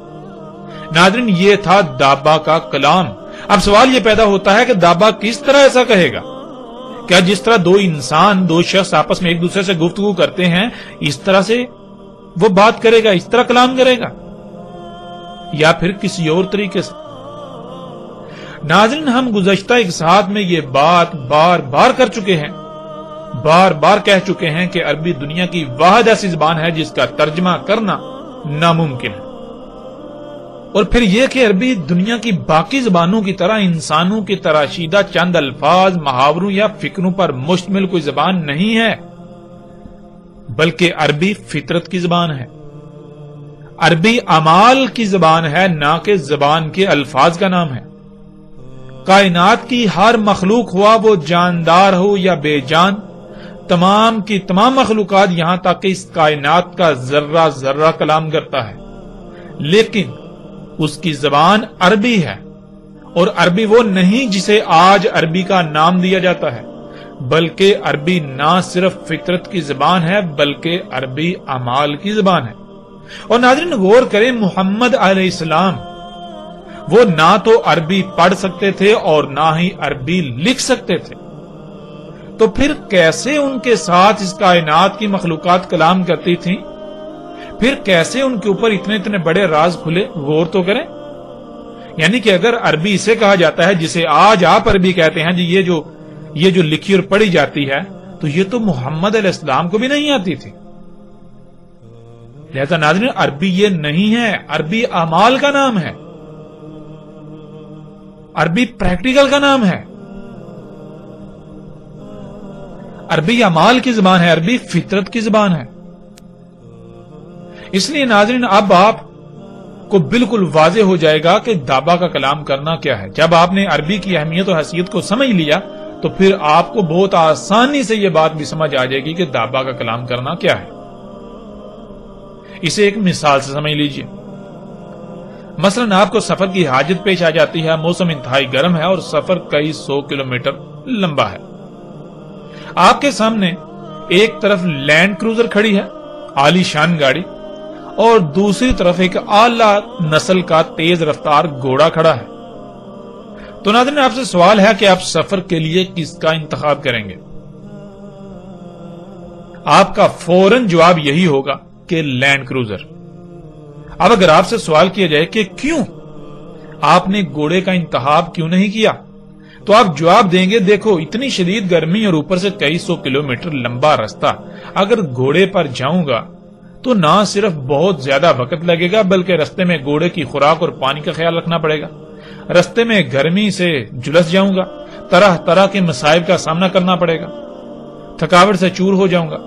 Speaker 1: ناظرین یہ تھا دابا کا کلام۔ اب سوال یہ پیدا ہوتا ہے کہ دابا کس طرح ایسا کہے گا؟ کیا جس طرح دو انسان، دو شخص آپس میں ایک دوسرے سے گفتگو کرتے ہیں، اس طرح سے وہ بات کرے گا، اس طرح کلام کرے گا، یا پھر کسی اور طریقے سے؟ ناظرین ہم گزشتہ ایک ساتھ میں یہ بات بار بار کر چکے ہیں، بار بار کہہ چکے ہیں کہ عربی دنیا کی واحد ایسی زبان ہے جس کا ترجمہ کرنا ناممکن ہے، اور پھر یہ کہ عربی دنیا کی باقی زبانوں کی طرح انسانوں کی تراشیدہ چند الفاظ، محاوروں یا فکروں پر مشتمل کوئی زبان نہیں ہے، بلکہ عربی فطرت کی زبان ہے، عربی اعمال کی زبان ہے، نہ کہ زبان کے الفاظ کا نام ہے۔ کائنات کی ہر مخلوق، ہوا وہ جاندار ہو یا بے جان، تمام کی تمام مخلوقات، یہاں تک کہ اس کائنات کا ذرہ ذرہ کلام کرتا ہے، لیکن اس کی زبان عربی ہے، اور عربی وہ نہیں جسے آج عربی کا نام دیا جاتا ہے، بلکہ عربی نہ صرف فطرت کی زبان ہے بلکہ عربی اعمال کی زبان ہے۔ اور ناظرین غور کریں، محمد علیہ السلام وہ نہ تو عربی پڑھ سکتے تھے اور نہ ہی عربی لکھ سکتے تھے، تو پھر کیسے ان کے ساتھ اس کائنات کی مخلوقات کلام کرتی تھیں؟ پھر کیسے ان کے اوپر اتنے اتنے بڑے راز کھلے؟ غور تو کریں۔ یعنی کہ اگر عربی اسے کہا جاتا ہے جسے آج آپ عربی کہتے ہیں جی، یہ جو لکھی اور پڑھی جاتی ہے، تو یہ تو محمد علیہ السلام کو بھی نہیں آتی تھی۔ لہذا ناظرین عربی یہ نہیں ہے، عربی اعمال کا نام ہے، عربی پریکٹیکل کا نام ہے، عربی اعمال کی زبان ہے، عربی فطرت کی زبان ہے۔ اس لیے ناظرین اب آپ کو بالکل واضح ہو جائے گا کہ دابا کا کلام کرنا کیا ہے۔ جب آپ نے عربی کی اہمیت اور حیثیت کو سمجھ لیا تو پھر آپ کو بہت آسانی سے یہ بات بھی سمجھ آ جائے گی کہ دابا کا کلام کرنا کیا ہے۔ اسے ایک مثال سے سمجھ لیجئے۔ مثلا آپ کو سفر کی حاجت پیش آ جاتی ہے، موسم انتہائی گرم ہے اور سفر کئی 100 کلومیٹر لمبا ہے۔ آپ کے سامنے ایک طرف لینڈ کروزر کھڑی ہے، عالی شان گاڑی، اور دوسری طرف ایک اعلی نسل کا تیز رفتار گھوڑا کھڑا ہے۔ تو ناظرین آپ سے سوال ہے کہ آپ سفر کے لیے کس کا انتخاب کریں گے؟ آپ کا فوراً جواب یہی ہوگا کہ لینڈ کروزر۔ اب اگر آپ سے سوال کیا جائے کہ کیوں آپ نے گھوڑے کا انتخاب کیوں نہیں کیا، تو آپ جواب دیں گے دیکھو اتنی شدید گرمی اور اوپر سے کئی سو کلومیٹر لمبا راستہ اگر گھوڑے پر جاؤں گا تو نہ صرف بہت زیادہ وقت لگے گا بلکہ رستے میں گھوڑے کی خوراک اور پانی کا خیال رکھنا پڑے گا، رستے میں گرمی سے جلس جاؤں گا، طرح طرح کے مصائب کا سامنا کرنا پڑے گا، تھکاوٹ سے چور ہو جاؤں گا۔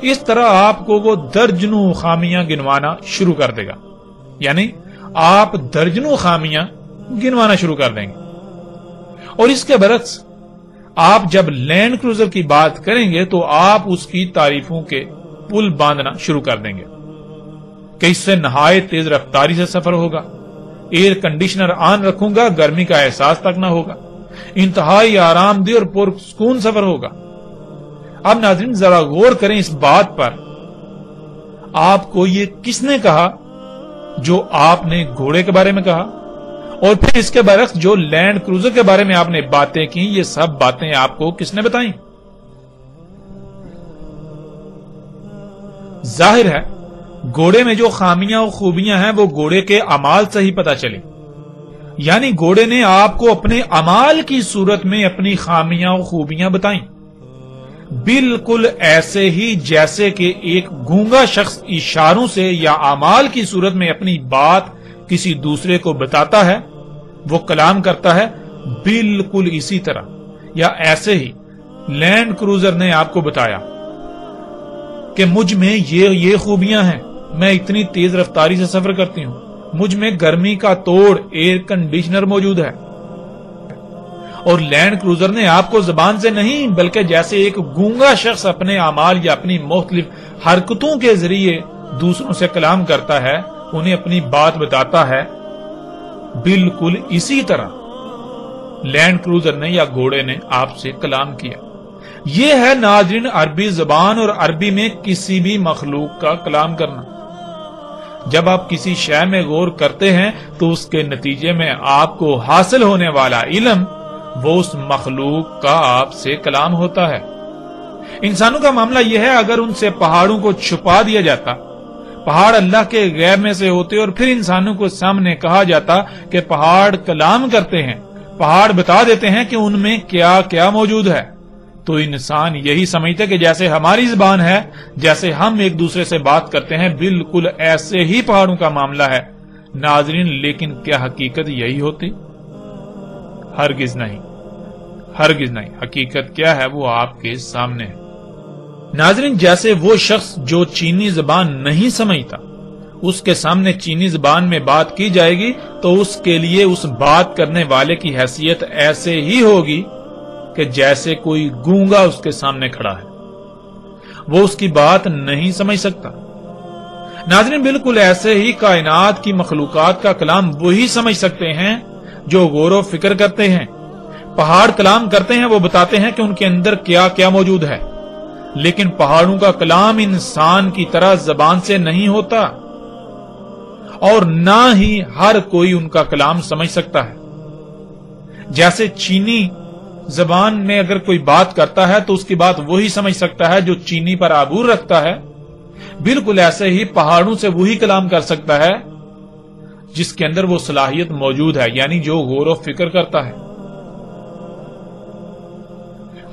Speaker 1: اس طرح آپ کو وہ درجنوں خامیاں گنوانا شروع کر دے گا، یعنی آپ درجنوں خامیاں گنوانا شروع کر دیں گے۔ اور اس کے برعکس آپ جب لینڈ کروزر کی بات کریں گے تو آپ اس کی تعریفوں کے پل باندھنا شروع کر دیں گے کہ اس سے نہایت تیز رفتاری سے سفر ہوگا، ایئر کنڈیشنر آن رکھوں گا، گرمی کا احساس تک نہ ہوگا، انتہائی آرام دہ اور پرسکون سفر ہوگا۔ اب ناظرین ذرا غور کریں اس بات پر، آپ کو یہ کس نے کہا جو آپ نے گھوڑے کے بارے میں کہا، اور پھر اس کے برعکس جو لینڈ کروزر کے بارے میں آپ نے باتیں کی، یہ سب باتیں آپ کو کس نے بتائیں؟ ظاہر ہے گھوڑے میں جو خامیاں اور خوبیاں ہیں وہ گھوڑے کے اعمال سے ہی پتہ چلی، یعنی گھوڑے نے آپ کو اپنے اعمال کی صورت میں اپنی خامیاں اور خوبیاں بتائیں، بالکل ایسے ہی جیسے کہ ایک گونگا شخص اشاروں سے یا اعمال کی صورت میں اپنی بات کسی دوسرے کو بتاتا ہے، وہ کلام کرتا ہے، بالکل اسی طرح یا ایسے ہی لینڈ کروزر نے آپ کو بتایا کہ مجھ میں یہ خوبیاں ہیں، میں اتنی تیز رفتاری سے سفر کرتی ہوں، مجھ میں گرمی کا توڑ، ایئر کنڈیشنر موجود ہے۔ اور لینڈ کروزر نے آپ کو زبان سے نہیں بلکہ جیسے ایک گونگا شخص اپنے اعمال یا اپنی مختلف حرکتوں کے ذریعے دوسروں سے کلام کرتا ہے، انہیں اپنی بات بتاتا ہے، بالکل اسی طرح لینڈ کروزر نے یا گھوڑے نے آپ سے کلام کیا۔ یہ ہے ناظرین عربی زبان اور عربی میں کسی بھی مخلوق کا کلام کرنا۔ جب آپ کسی شے میں غور کرتے ہیں تو اس کے نتیجے میں آپ کو حاصل ہونے والا علم وہ اس مخلوق کا آپ سے کلام ہوتا ہے۔ انسانوں کا معاملہ یہ ہے، اگر ان سے پہاڑوں کو چھپا دیا جاتا، پہاڑ اللہ کے غیب میں سے ہوتے اور پھر انسانوں کو سامنے کہا جاتا کہ پہاڑ کلام کرتے ہیں، پہاڑ بتا دیتے ہیں کہ ان میں کیا کیا موجود ہے، تو انسان یہی سمجھتے کہ جیسے ہماری زبان ہے، جیسے ہم ایک دوسرے سے بات کرتے ہیں، بالکل ایسے ہی پہاڑوں کا معاملہ ہے۔ ناظرین لیکن کیا حقیقت یہی ہوتی؟ ہرگز نہیں، ہرگز نہیں۔ حقیقت کیا ہے وہ آپ کے سامنے ہے۔ ناظرین جیسے وہ شخص جو چینی زبان نہیں سمجھتا، اس کے سامنے چینی زبان میں بات کی جائے گی تو اس کے لیے اس بات کرنے والے کی حیثیت ایسے ہی ہوگی کہ جیسے کوئی گونگا اس کے سامنے کھڑا ہے، وہ اس کی بات نہیں سمجھ سکتا۔ ناظرین بالکل ایسے ہی کائنات کی مخلوقات کا کلام وہی سمجھ سکتے ہیں جو غور و فکر کرتے ہیں۔ پہاڑ کلام کرتے ہیں، وہ بتاتے ہیں کہ ان کے اندر کیا کیا موجود ہے، لیکن پہاڑوں کا کلام انسان کی طرح زبان سے نہیں ہوتا، اور نہ ہی ہر کوئی ان کا کلام سمجھ سکتا ہے۔ جیسے چینی زبان میں اگر کوئی بات کرتا ہے تو اس کی بات وہی سمجھ سکتا ہے جو چینی پر عبور رکھتا ہے، بالکل ایسے ہی پہاڑوں سے وہی کلام کر سکتا ہے جس کے اندر وہ صلاحیت موجود ہے، یعنی جو غور و فکر کرتا ہے۔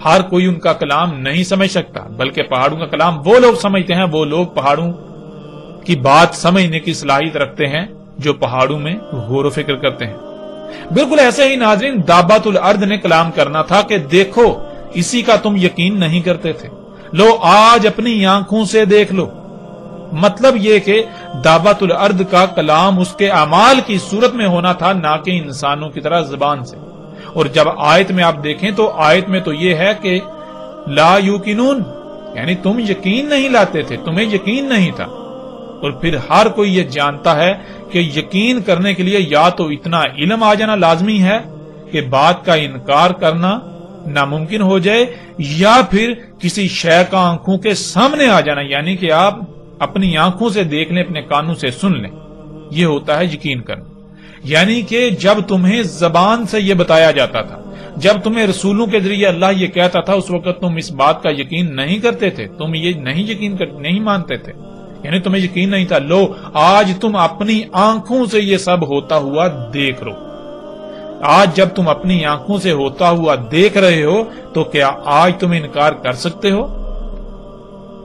Speaker 1: ہر کوئی ان کا کلام نہیں سمجھ سکتا، بلکہ پہاڑوں کا کلام وہ لوگ سمجھتے ہیں، وہ لوگ پہاڑوں کی بات سمجھنے کی صلاحیت رکھتے ہیں جو پہاڑوں میں غور و فکر کرتے ہیں۔ بالکل ایسے ہی ناظرین دابۃ الارض نے کلام کرنا تھا کہ دیکھو اسی کا تم یقین نہیں کرتے تھے، لو آج اپنی آنکھوں سے دیکھ لو۔ مطلب یہ کہ دابۃ الارض کا کلام اس کے اعمال کی صورت میں ہونا تھا، نہ کہ انسانوں کی طرح زبان سے۔ اور جب آیت میں آپ دیکھیں تو آیت میں تو یہ ہے کہ لا یوقنون، یعنی تم یقین نہیں لاتے تھے، تمہیں یقین نہیں تھا۔ اور پھر ہر کوئی یہ جانتا ہے کہ یقین کرنے کے لیے یا تو اتنا علم آ جانا لازمی ہے کہ بات کا انکار کرنا ناممکن ہو جائے، یا پھر کسی شے کا آنکھوں کے سامنے آ جانا، یعنی کہ آپ اپنی آنکھوں سے دیکھ لیں، اپنے کانوں سے سن لیں، یہ ہوتا ہے یقین کرنا۔ یعنی کہ جب تمہیں زبان سے یہ بتایا جاتا تھا، جب تمہیں رسولوں کے ذریعے اللہ یہ کہتا تھا، اس وقت تم اس بات کا یقین نہیں کرتے تھے، تم یہ نہیں مانتے تھے، یعنی تمہیں یقین نہیں تھا۔ لو آج تم اپنی آنکھوں سے یہ سب ہوتا ہوا دیکھ رہو، آج جب تم اپنی آنکھوں سے ہوتا ہوا دیکھ رہے ہو تو کیا آج تم انکار کر سکتے ہو؟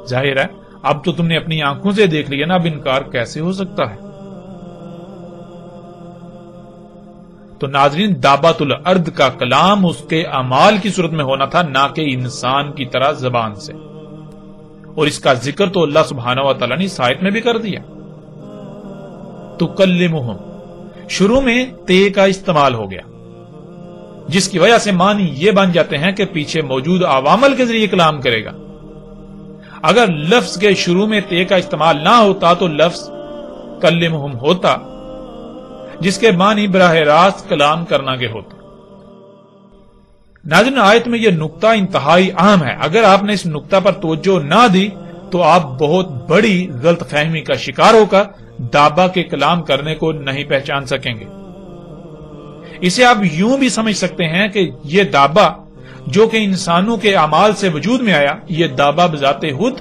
Speaker 1: ظاہر ہے اب تو تم نے اپنی آنکھوں سے دیکھ لیا نا، اب انکار کیسے ہو سکتا ہے؟ تو ناظرین، دابۃ الارض کا کلام اس کے اعمال کی صورت میں ہونا تھا، نہ کہ انسان کی طرح زبان سے، اور اس کا ذکر تو اللہ سبحانہ و تعالیٰ نے اس آیت میں بھی کر دیا۔ تکلمہم، شروع میں تے کا استعمال ہو گیا، جس کی وجہ سے معنی یہ بن جاتے ہیں کہ پیچھے موجود عوامل کے ذریعے کلام کرے گا۔ اگر لفظ کے شروع میں تے کا استعمال نہ ہوتا تو لفظ کلمہم ہوتا، جس کے معنی براہ راست کلام کرنا کے ہوتا۔ ناظرین، آیت میں یہ نقطہ انتہائی اہم ہے، اگر آپ نے اس نقطہ پر توجہ نہ دی تو آپ بہت بڑی غلط فہمی کا شکار ہو کر دابا کے کلام کرنے کو نہیں پہچان سکیں گے۔ اسے آپ یوں بھی سمجھ سکتے ہیں کہ یہ دابا جو کہ انسانوں کے اعمال سے وجود میں آیا، یہ دابا بذات خود،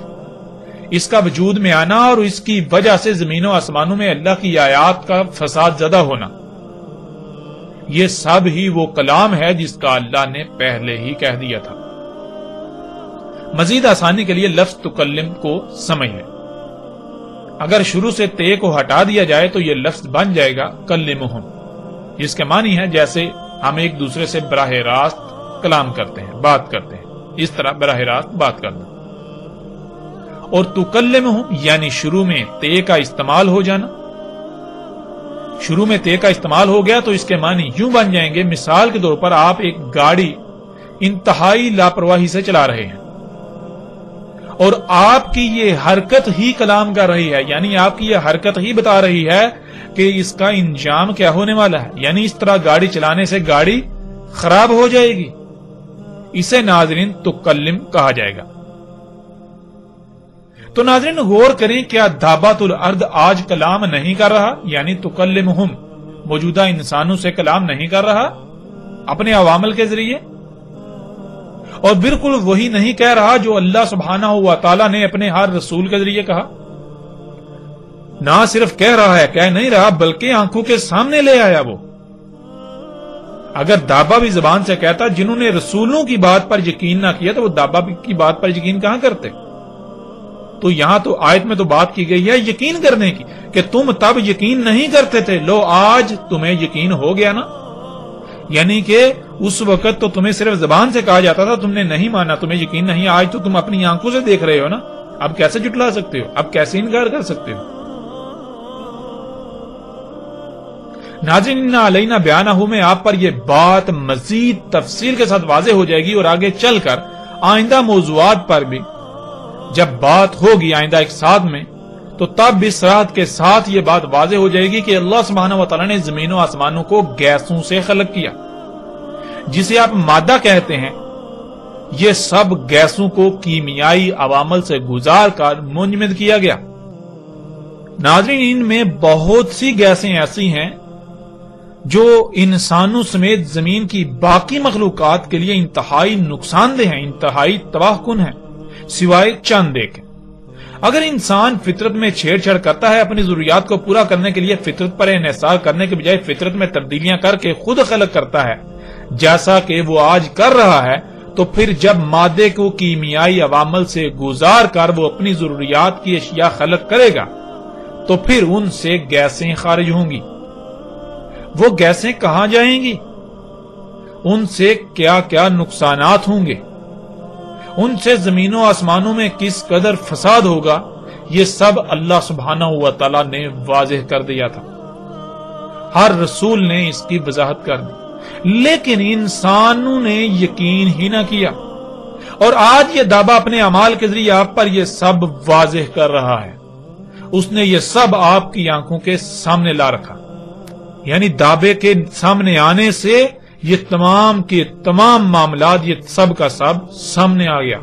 Speaker 1: اس کا وجود میں آنا اور اس کی وجہ سے زمین و آسمانوں میں اللہ کی آیات کا فساد زدہ ہونا، یہ سب ہی وہ کلام ہے جس کا اللہ نے پہلے ہی کہہ دیا تھا۔ مزید آسانی کے لیے لفظ تکلم کو سمجھ لیں، اگر شروع سے تے کو ہٹا دیا جائے تو یہ لفظ بن جائے گا کلمہم، جس کے معنی ہے جیسے ہم ایک دوسرے سے براہ راست کلام کرتے ہیں، بات کرتے ہیں، اس طرح براہ راست بات کرنا۔ اور تکلمہم یعنی شروع میں تے کا استعمال ہو جانا، شروع میں تے کا استعمال ہو گیا تو اس کے معنی یوں بن جائیں گے، مثال کے طور پر آپ ایک گاڑی انتہائی لاپرواہی سے چلا رہے ہیں اور آپ کی یہ حرکت ہی کلام کر رہی ہے، یعنی آپ کی یہ حرکت ہی بتا رہی ہے کہ اس کا انجام کیا ہونے والا ہے، یعنی اس طرح گاڑی چلانے سے گاڑی خراب ہو جائے گی، اسے ناظرین تکلم کہا جائے گا۔ تو ناظرین غور کریں، کیا دابۃ الارض آج کلام نہیں کر رہا؟ یعنی تکلمہم موجودہ انسانوں سے کلام نہیں کر رہا اپنے عوامل کے ذریعے، اور بالکل وہی نہیں کہہ رہا جو اللہ سبحانہ و تعالیٰ نے اپنے ہر رسول کے ذریعے کہا۔ نہ صرف کہہ رہا ہے، کہہ نہیں رہا، بلکہ آنکھوں کے سامنے لے آیا وہ۔ اگر دابا بھی زبان سے کہتا، جنہوں نے رسولوں کی بات پر یقین نہ کیا تو وہ دابا کی بات پر یقین کہاں کرتے؟ تو یہاں تو آیت میں تو بات کی گئی ہے یقین کرنے کی، کہ تم تب یقین نہیں کرتے تھے، لو آج تمہیں یقین ہو گیا نا۔ یعنی کہ اس وقت تو تمہیں صرف زبان سے کہا جاتا تھا، تم نے نہیں مانا، تمہیں یقین نہیں، آج تو تم اپنی آنکھوں سے دیکھ رہے ہو نا، اب کیسے جھٹلا سکتے ہو، اب کیسے انکار کر سکتے ہو؟ ناظرین علینا بیانہ میں آپ پر یہ بات مزید تفصیل کے ساتھ واضح ہو جائے گی، اور آگے چل کر آئندہ موضوعات پر بھی جب بات ہوگی آئندہ ایک ساتھ میں، تو تب بھی صراحت کے ساتھ یہ بات واضح ہو جائے گی کہ اللہ سبحانہ و تعالیٰ نے زمین و آسمانوں کو گیسوں سے خلق کیا، جسے آپ مادہ کہتے ہیں، یہ سب گیسوں کو کیمیائی عوامل سے گزار کر منجمد کیا گیا۔ ناظرین ان میں بہت سی گیسیں ایسی ہیں جو انسانوں سمیت زمین کی باقی مخلوقات کے لیے انتہائی نقصان دہ ہیں، انتہائی تباہ کن ہیں، سوائے چند ایک۔ اگر انسان فطرت میں چھیڑ چھاڑ کرتا ہے، اپنی ضروریات کو پورا کرنے کے لیے فطرت پر انحصار کرنے کے بجائے فطرت میں تبدیلیاں کر کے خود خلق کرتا ہے، جیسا کہ وہ آج کر رہا ہے، تو پھر جب مادے کو کیمیائی عوامل سے گزار کر وہ اپنی ضروریات کی اشیاء خلق کرے گا تو پھر ان سے گیسیں خارج ہوں گی۔ وہ گیسیں کہاں جائیں گی؟ ان سے کیا کیا نقصانات ہوں گے؟ ان سے زمین و آسمانوں میں کس قدر فساد ہوگا؟ یہ سب اللہ سبحانہ و تعالیٰ نے واضح کر دیا تھا، ہر رسول نے اس کی وضاحت کر دی، لیکن انسانوں نے یقین ہی نہ کیا، اور آج یہ دعویٰ اپنے اعمال کے ذریعے آپ پر یہ سب واضح کر رہا ہے۔ اس نے یہ سب آپ کی آنکھوں کے سامنے لا رکھا، یعنی دعوے کے سامنے آنے سے یہ تمام کے تمام معاملات، یہ سب کا سب سامنے آ گیا۔